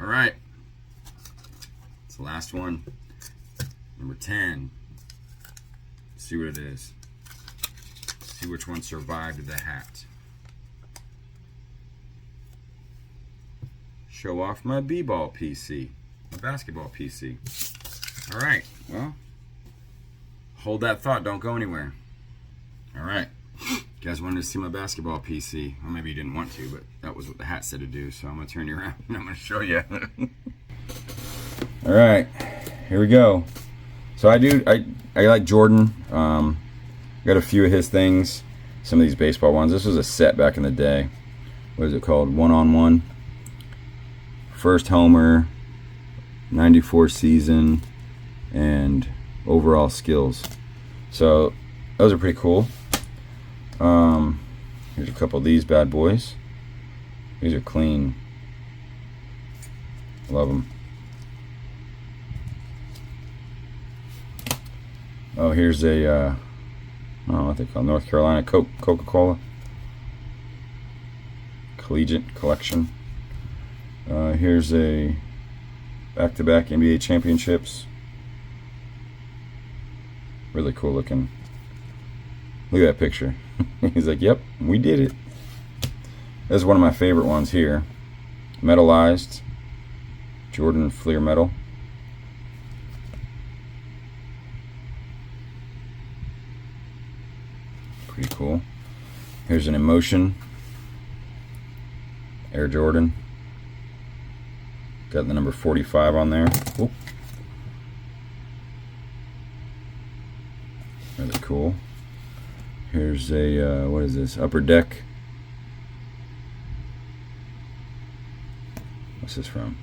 Alright, it's the last one, number 10. Let's see what it is. See which one survived the hat. Show off my b-ball PC, my basketball PC. Alright, well, hold that thought, don't go anywhere. Alright, you guys wanted to see my basketball PC. Well, maybe you didn't want to, but that was what the hat said to do, so I'm going to turn you around and I'm going to show you. Alright, here we go. So I like Jordan. Got a few of his things. Some of these baseball ones. This was a set back in the day. What is it called? 1-on-1. First homer, 94 season, and overall skills. So those are pretty cool. Here's a couple of these bad boys. These are clean. Love them. Oh, here's a I don't know what they call North Carolina Coca-Cola Collegiate Collection. Here's a back-to-back NBA championships. Really cool looking. Look at that picture. He's like, yep, we did it. This is one of my favorite ones here. Metallized Jordan Fleer metal. Pretty cool. Here's an Emotion Air Jordan. Got the number 45 on there. Oop. Really cool. Here's a, what is this? Upper Deck. What's this from?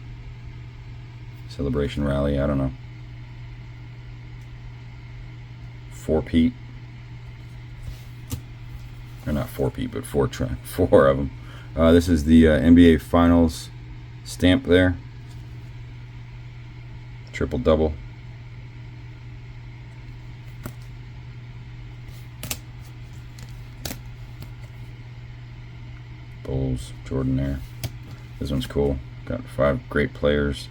Celebration Rally, I don't know. 4-peat. Or not 4-peat, but four of them. This is the NBA Finals stamp there. Triple double. Bulls Jordan there. This one's cool. Got 5 great players.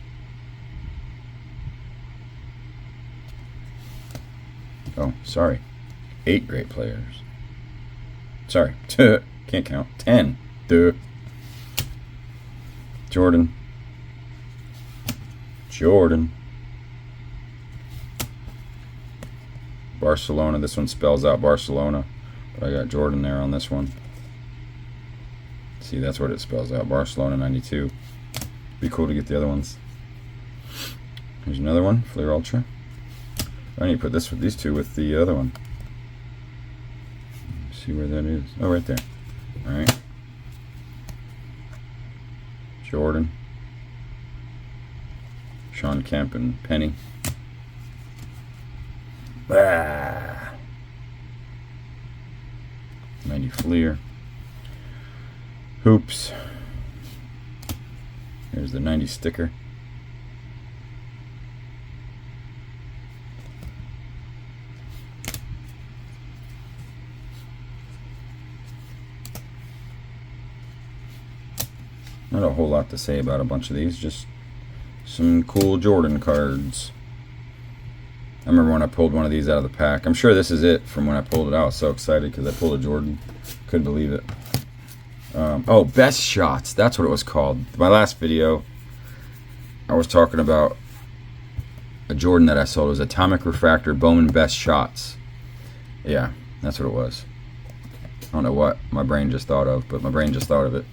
Oh, sorry. 8 great players. Sorry. Can't count. 10. Duh. Jordan. Barcelona. This one spells out Barcelona, but I got Jordan there on this one. See, that's what it spells out. Barcelona 92. Be cool to get the other ones. Here's another one, Fleer Ultra. I need to put these two with the other one. See where that is. Oh, right there. Alright. Jordan. Sean Kemp and Penny. Ah. 90 Fleer. Hoops. Here's the 90 sticker. Not a whole lot to say about a bunch of these, just some cool Jordan cards. I remember when I pulled one of these out of the pack. I'm sure this is it from when I pulled it out. I was so excited because I pulled a Jordan. Couldn't believe it. Oh, Best Shots. That's what it was called. My last video, I was talking about a Jordan that I sold. It was Atomic Refractor Bowman Best Shots. Yeah, that's what it was. I don't know what my brain just thought of, but my brain just thought of it.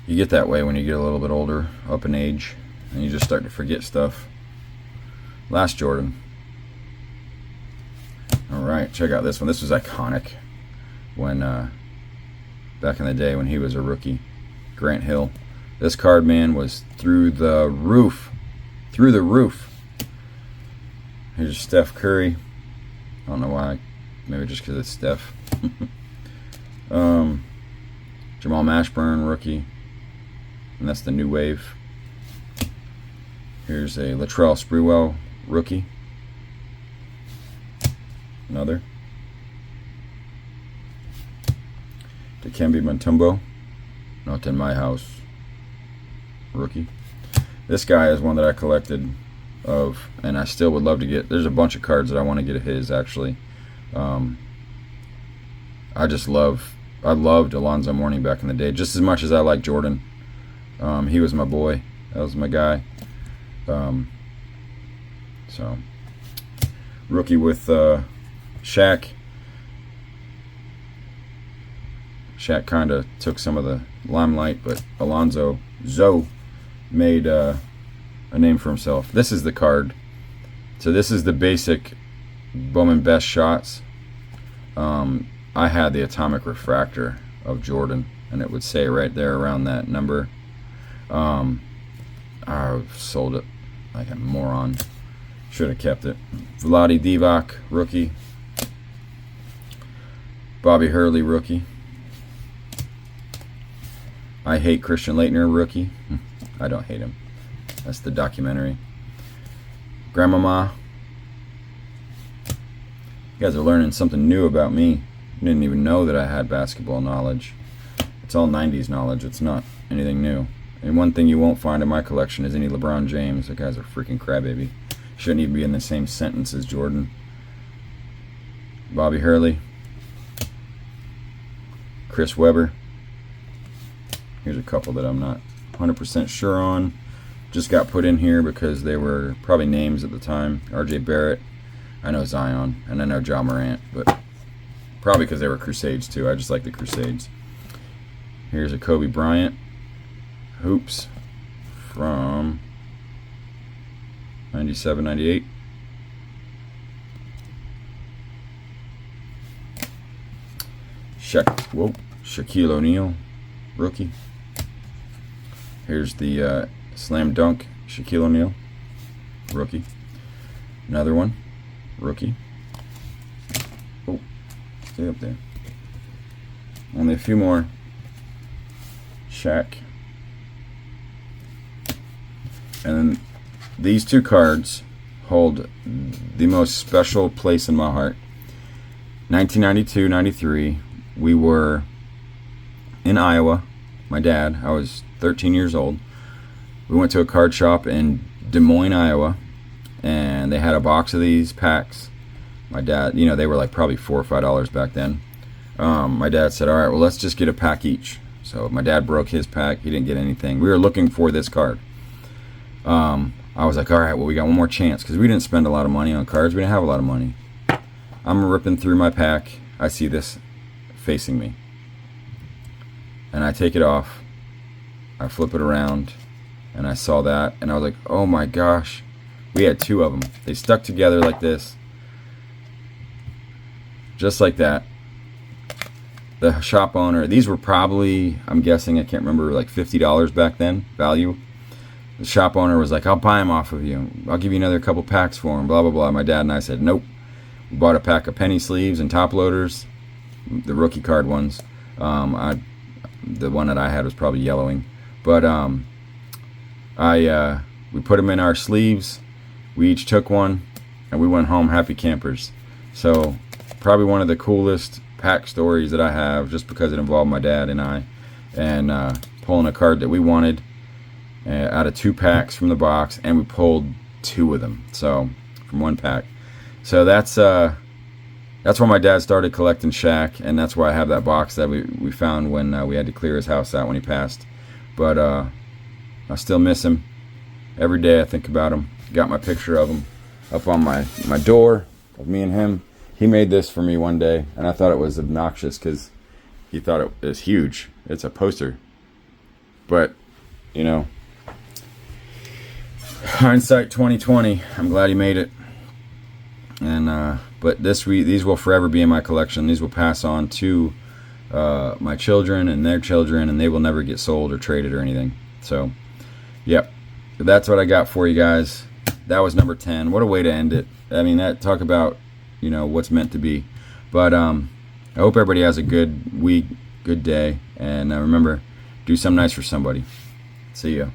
You get that way when you get a little bit older, up in age, and you just start to forget stuff. Last Jordan. right, check out this one. This was iconic when back in the day when he was a rookie. Grant Hill. This card, man, was through the roof. Through the roof. Here's Steph Curry. I don't know why. Maybe just because it's Steph. Jamal Mashburn, rookie. And that's the new wave. Here's a Latrell Sprewell, rookie. Another. Dikembe Mutombo. Not in my house. Rookie. This guy is one that I collected of, and I still would love to get. There's a bunch of cards that I want to get of his, actually. I loved Alonzo Mourning back in the day, just as much as I like Jordan. He was my boy. That was my guy. So, rookie with Shaq. Shaq kind of took some of the limelight, but Alonzo Zoe made a name for himself. This is the card. So this is the basic Bowman Best Shots. I had the Atomic Refractor of Jordan, and it would say right there around that number. I sold it like a moron. Should have kept it. Vlade Divac, rookie. Bobby Hurley, rookie. I Hate Christian Laettner, rookie. I don't hate him. That's the documentary. Grandmama. You guys are learning something new about me. You didn't even know that I had basketball knowledge. It's all 90s knowledge. It's not anything new. And one thing you won't find in my collection is any LeBron James. That guy's a freaking crybaby. Shouldn't even be in the same sentence as Jordan. Bobby Hurley. Chris Webber. Here's a couple that I'm not 100% sure on. Just got put in here because they were probably names at the time. RJ Barrett. I know Zion. And I know Ja Morant. But probably because they were Crusades too. I just like the Crusades. Here's a Kobe Bryant. Hoops. From 97, 98. Shaquille O'Neal. Rookie. Here's the Slam Dunk Shaquille O'Neal, rookie. Another one, rookie. Oh, stay up there. Only a few more. Shaq. And then these two cards hold the most special place in my heart. 1992-93, we were in Iowa. My dad, I was 13 years old. We went to a card shop in Des Moines, Iowa, and they had a box of these packs. My dad, they were like probably $4 or $5 back then. My dad said, all right, well, let's just get a pack each. So my dad broke his pack. He didn't get anything. We were looking for this card. I was like, all right, well, we got one more chance because we didn't spend a lot of money on cards. We didn't have a lot of money. I'm ripping through my pack. I see this facing me. And I take it off. I flip it around. And I saw that. And I was like, oh my gosh. We had two of them. They stuck together like this. Just like that. The shop owner, these were probably, I'm guessing, I can't remember, like $50 back then, value. The shop owner was like, I'll buy them off of you. I'll give you another couple packs for them, blah, blah, blah. My dad and I said, nope. We bought a pack of penny sleeves and top loaders, the rookie card ones. The one that I had was probably yellowing. But we put them in our sleeves. We each took one, and we went home happy campers. So probably one of the coolest pack stories that I have, just because it involved my dad and I, and pulling a card that we wanted out of two packs from the box, and we pulled two of them, so from one pack. So that's why my dad started collecting Shaq, and that's why I have that box that we found when we had to clear his house out when he passed. But I still miss him. Every day I think about him. Got my picture of him up on my door of me and him. He made this for me one day, and I thought it was obnoxious because he thought it was huge. It's a poster. But, hindsight 2020. I'm glad he made it. And but these will forever be in my collection. These will pass on to my children and their children, and they will never get sold or traded or anything. So, yep, that's what I got for you guys. That was number 10. What a way to end it. I mean, that talk about, you know, what's meant to be. But I hope everybody has a good week, good day, and remember, do something nice for somebody. See ya.